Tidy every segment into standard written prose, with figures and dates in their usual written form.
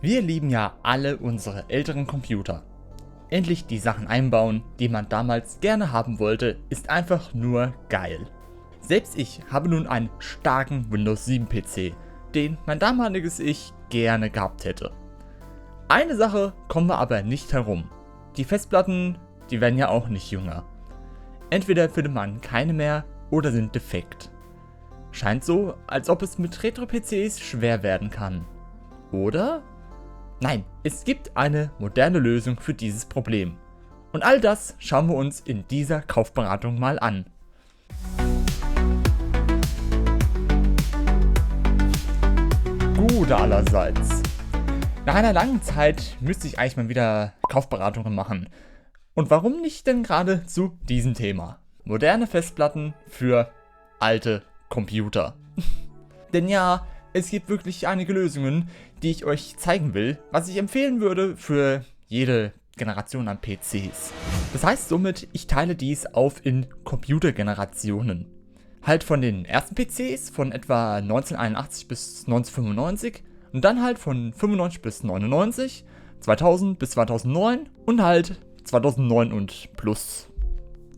Wir lieben ja alle unsere älteren Computer. Endlich die Sachen einbauen, die man damals gerne haben wollte, ist einfach nur geil. Selbst ich habe nun einen starken Windows 7 PC, den mein damaliges Ich gerne gehabt hätte. Eine Sache kommen wir aber nicht herum. Die Festplatten, die werden ja auch nicht jünger. Entweder findet man keine mehr oder sind defekt. Scheint so, als ob es mit Retro-PCs schwer werden kann. Oder? Nein, es gibt eine moderne Lösung für dieses Problem. Und all das schauen wir uns in dieser Kaufberatung mal an. Gute allerseits. Nach einer langen Zeit müsste ich eigentlich mal wieder Kaufberatungen machen. Und warum nicht denn gerade zu diesem Thema? Moderne Festplatten für alte Computer. Denn ja, es gibt wirklich einige Lösungen, die ich euch zeigen will, was ich empfehlen würde für jede Generation an PCs. Das heißt somit, ich teile dies auf in Computergenerationen. Halt von den ersten PCs von etwa 1981 bis 1995 und dann halt von 95 bis 99, 2000 bis 2009 und halt 2009 und plus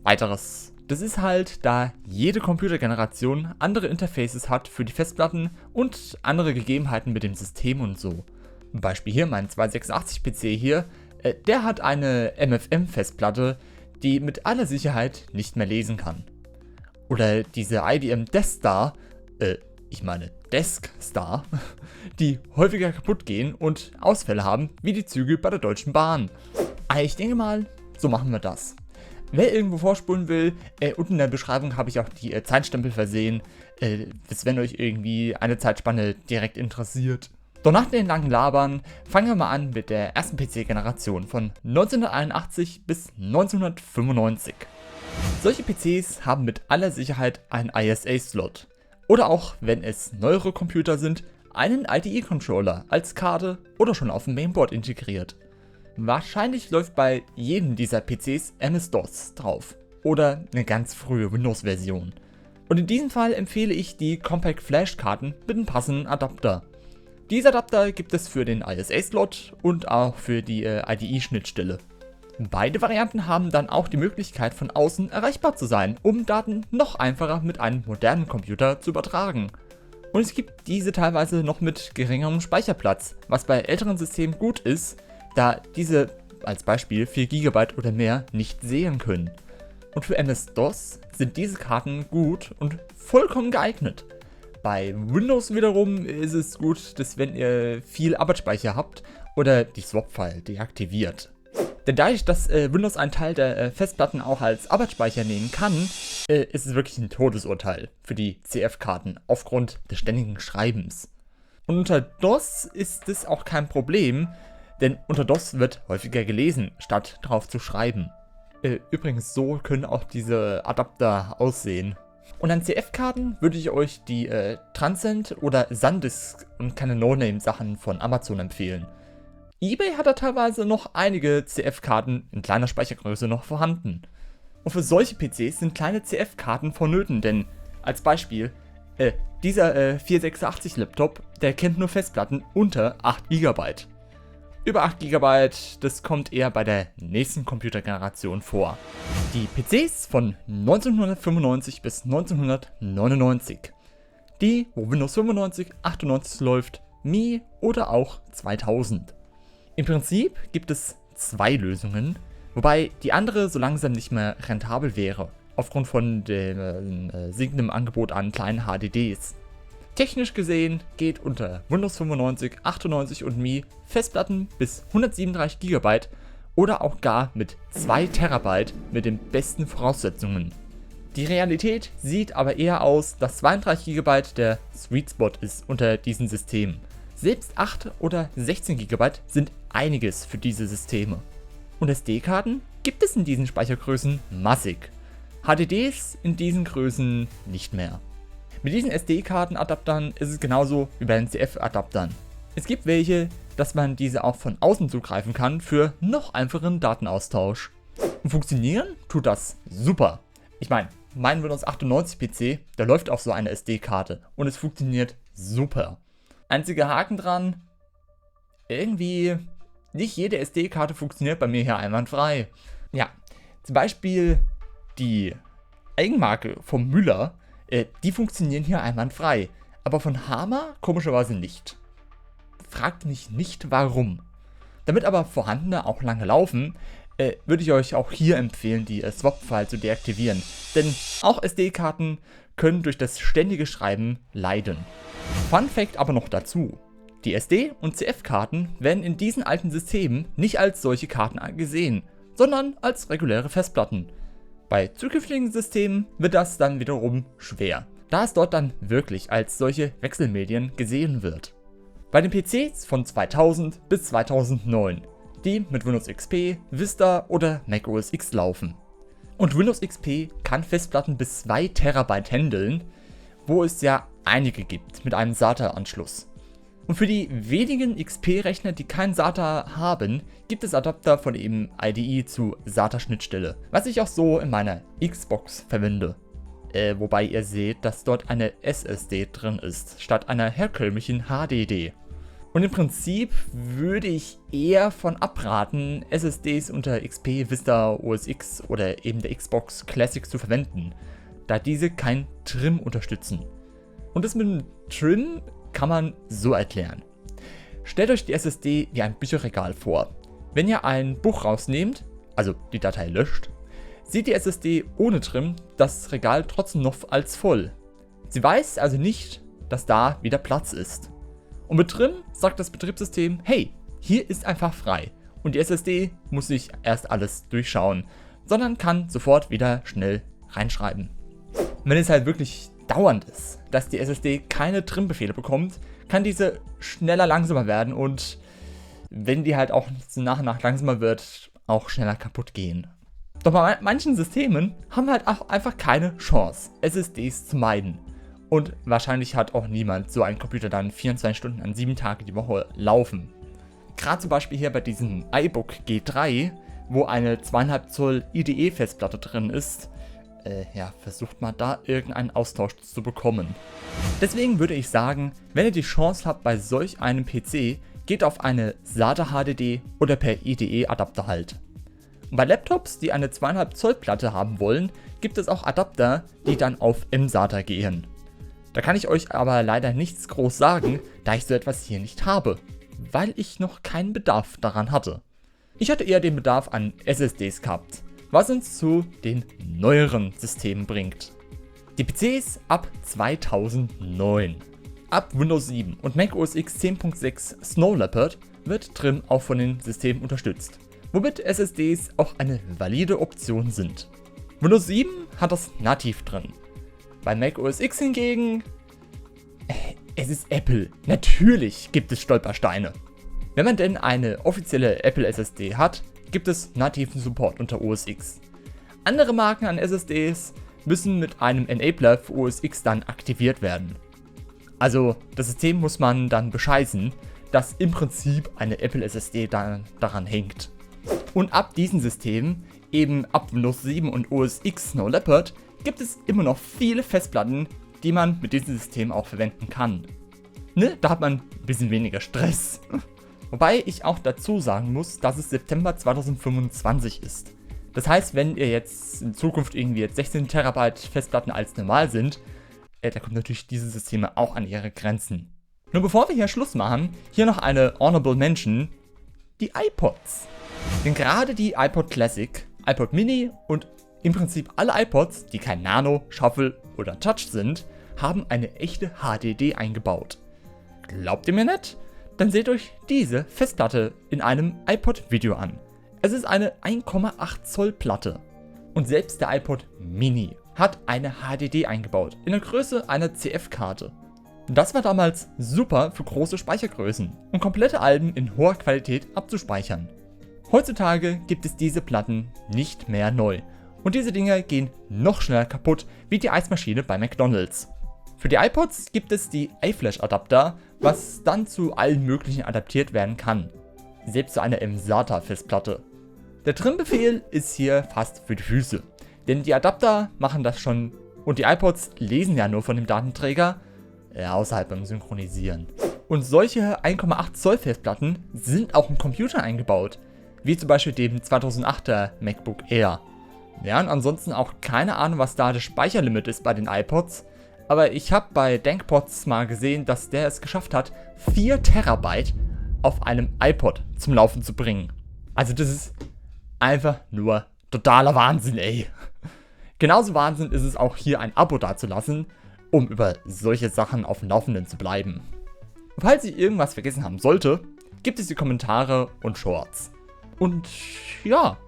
weiteres. Das ist halt, da jede Computergeneration andere Interfaces hat für die Festplatten und andere Gegebenheiten mit dem System und so. Beispiel hier, mein 286 PC hier, der hat eine MFM-Festplatte, die mit aller Sicherheit nicht mehr lesen kann. Oder diese IBM DeskStar, DeskStar, die häufiger kaputt gehen und Ausfälle haben, wie die Züge bei der Deutschen Bahn. Ich denke mal, so machen wir das. Wer irgendwo vorspulen will, unten in der Beschreibung habe ich auch die Zeitstempel versehen, bis wenn euch irgendwie eine Zeitspanne direkt interessiert. Doch nach den langen Labern fangen wir mal an mit der ersten PC-Generation von 1981 bis 1995. Solche PCs haben mit aller Sicherheit einen ISA-Slot. Oder auch, wenn es neuere Computer sind, einen IDE-Controller als Karte oder schon auf dem Mainboard integriert. Wahrscheinlich läuft bei jedem dieser PCs MS-DOS drauf oder eine ganz frühe Windows-Version. Und in diesem Fall empfehle ich die Compact Flash-Karten mit einem passenden Adapter. Dieser Adapter gibt es für den ISA-Slot und auch für die IDE-Schnittstelle. Beide Varianten haben dann auch die Möglichkeit, von außen erreichbar zu sein, um Daten noch einfacher mit einem modernen Computer zu übertragen. Und es gibt diese teilweise noch mit geringerem Speicherplatz, was bei älteren Systemen gut ist, da diese als Beispiel 4 GB oder mehr nicht sehen können. Und für MS-DOS sind diese Karten gut und vollkommen geeignet. Bei Windows wiederum ist es gut, dass wenn ihr viel Arbeitsspeicher habt oder die Swap-File deaktiviert. Denn dadurch, dass Windows einen Teil der Festplatten auch als Arbeitsspeicher nehmen kann, ist es wirklich ein Todesurteil für die CF-Karten aufgrund des ständigen Schreibens. Und unter DOS ist es auch kein Problem, denn unter DOS wird häufiger gelesen, statt drauf zu schreiben. Übrigens, so können auch diese Adapter aussehen. Und an CF-Karten würde ich euch die Transcend oder SanDisk und keine No-Name-Sachen von Amazon empfehlen. eBay hat da teilweise noch einige CF-Karten in kleiner Speichergröße noch vorhanden. Und für solche PCs sind kleine CF-Karten vonnöten, denn als Beispiel, dieser 486-Laptop, der kennt nur Festplatten unter 8 GB. Über 8 GB, das kommt eher bei der nächsten Computergeneration vor. Die PCs von 1995 bis 1999. Die, wo Windows 95, 98 läuft, Mi oder auch 2000. Im Prinzip gibt es zwei Lösungen, wobei die andere so langsam nicht mehr rentabel wäre, aufgrund von dem sinkenden Angebot an kleinen HDDs. Technisch gesehen geht unter Windows 95, 98 und Mi Festplatten bis 137 GB oder auch gar mit 2 TB mit den besten Voraussetzungen. Die Realität sieht aber eher aus, dass 32 GB der Sweet Spot ist unter diesen Systemen. Selbst 8 oder 16 GB sind einiges für diese Systeme. Und SD-Karten gibt es in diesen Speichergrößen massig. HDDs in diesen Größen nicht mehr. Mit diesen SD-Karten-Adaptern ist es genauso wie bei den CF-Adaptern. Es gibt welche, dass man diese auch von außen zugreifen kann für noch einfachen Datenaustausch. Und funktionieren tut das super. Ich meine, mein Windows 98 PC, da läuft auf so eine SD-Karte und es funktioniert super. Einziger Haken dran, irgendwie nicht jede SD-Karte funktioniert bei mir hier einwandfrei. Ja, zum Beispiel die Eigenmarke vom Müller, die funktionieren hier einwandfrei. Aber von Hama komischerweise nicht. Fragt mich nicht warum. Damit aber vorhandene auch lange laufen, würde ich euch auch hier empfehlen, die Swap-File zu deaktivieren. Denn auch SD-Karten können durch das ständige Schreiben leiden. Fun Fact aber noch dazu. Die SD- und CF-Karten werden in diesen alten Systemen nicht als solche Karten gesehen, sondern als reguläre Festplatten. Bei zukünftigen Systemen wird das dann wiederum schwer, da es dort dann wirklich als solche Wechselmedien gesehen wird. Bei den PCs von 2000 bis 2009, die mit Windows XP, Vista oder Mac OS X laufen. Und Windows XP kann Festplatten bis 2 TB handeln, wo es ja einige gibt mit einem SATA-Anschluss. Und für die wenigen XP-Rechner, die keinen SATA haben, gibt es Adapter von eben IDE zu SATA-Schnittstelle, was ich auch so in meiner Xbox verwende. Wobei ihr seht, dass dort eine SSD drin ist, statt einer herkömmlichen HDD. Und im Prinzip würde ich eher von abraten, SSDs unter XP, Vista, OS X oder eben der Xbox Classic zu verwenden, da diese kein Trim unterstützen. Und das mit dem Trim kann man so erklären. Stellt euch die SSD wie ein Bücherregal vor. Wenn ihr ein Buch rausnehmt, also die Datei löscht, sieht die SSD ohne Trim das Regal trotzdem noch als voll. Sie weiß also nicht, dass da wieder Platz ist. Und mit Trim sagt das Betriebssystem, hey, hier ist einfach frei. Und die SSD muss nicht erst alles durchschauen, sondern kann sofort wieder schnell reinschreiben. Wenn es halt wirklich dauernd ist, dass die SSD keine Trim-Befehle bekommt, kann diese schneller langsamer werden und wenn die halt auch nach und nach langsamer wird, auch schneller kaputt gehen. Doch bei manchen Systemen haben wir halt auch einfach keine Chance, SSDs zu meiden. Und wahrscheinlich hat auch niemand so einen Computer dann 24 Stunden an 7 Tage die Woche laufen. Gerade zum Beispiel hier bei diesem iBook G3, wo eine 2,5 Zoll IDE-Festplatte drin ist, versucht mal da irgendeinen Austausch zu bekommen. Deswegen würde ich sagen, wenn ihr die Chance habt bei solch einem PC, geht auf eine SATA HDD oder per IDE-Adapter halt. Und bei Laptops, die eine 2,5 Zoll Platte haben wollen, gibt es auch Adapter, die dann auf mSATA gehen. Da kann ich euch aber leider nichts groß sagen, da ich so etwas hier nicht habe, weil ich noch keinen Bedarf daran hatte. Ich hatte eher den Bedarf an SSDs gehabt, was uns zu den neueren Systemen bringt. Die PCs ab 2009. Ab Windows 7 und Mac OS X 10.6 Snow Leopard wird Trim auch von den Systemen unterstützt, womit SSDs auch eine valide Option sind. Windows 7 hat das nativ drin. Bei Mac OS X hingegen, es ist Apple. Natürlich gibt es Stolpersteine. Wenn man denn eine offizielle Apple SSD hat, gibt es nativen Support unter OS X. Andere Marken an SSDs müssen mit einem Enabler für OS X dann aktiviert werden. Also das System muss man dann bescheißen, dass im Prinzip eine Apple SSD dann daran hängt. Und ab diesen Systemen, eben ab Windows 7 und OS X Snow Leopard, gibt es immer noch viele Festplatten, die man mit diesem System auch verwenden kann. Ne, da hat man ein bisschen weniger Stress. Wobei ich auch dazu sagen muss, dass es September 2025 ist. Das heißt, wenn ihr jetzt in Zukunft irgendwie jetzt 16 Terabyte Festplatten als normal sind, da kommen natürlich diese Systeme auch an ihre Grenzen. Nur bevor wir hier Schluss machen, hier noch eine Honorable Mention, die iPods. Denn gerade die iPod Classic, iPod Mini und im Prinzip alle iPods, die kein Nano, Shuffle oder Touch sind, haben eine echte HDD eingebaut. Glaubt ihr mir nicht? Dann seht euch diese Festplatte in einem iPod-Video an. Es ist eine 1,8 Zoll Platte. Und selbst der iPod Mini hat eine HDD eingebaut, in der Größe einer CF-Karte. Das war damals super für große Speichergrößen und komplette Alben in hoher Qualität abzuspeichern. Heutzutage gibt es diese Platten nicht mehr neu und diese Dinger gehen noch schneller kaputt wie die Eismaschine bei McDonald's. Für die iPods gibt es die iFlash-Adapter, was dann zu allen möglichen adaptiert werden kann, selbst zu einer mSATA-Festplatte. Der Trim-Befehl ist hier fast für die Füße, denn die Adapter machen das schon und die iPods lesen ja nur von dem Datenträger, außerhalb beim Synchronisieren. Und solche 1,8 Zoll Festplatten sind auch im Computer eingebaut, wie zum Beispiel dem 2008er MacBook Air. Ja, und ansonsten auch keine Ahnung, was da das Speicherlimit ist bei den iPods, aber ich habe bei DankPods mal gesehen, dass der es geschafft hat, 4 Terabyte auf einem iPod zum Laufen zu bringen. Also das ist einfach nur totaler Wahnsinn, ey. Genauso Wahnsinn ist es auch hier ein Abo dazulassen, um über solche Sachen auf dem Laufenden zu bleiben. Falls ich irgendwas vergessen haben sollte, gibt es die Kommentare und Shorts. Und ja,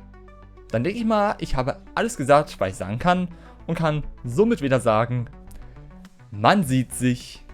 dann denke ich mal, ich habe alles gesagt, was ich sagen kann und kann somit wieder sagen, man sieht sich.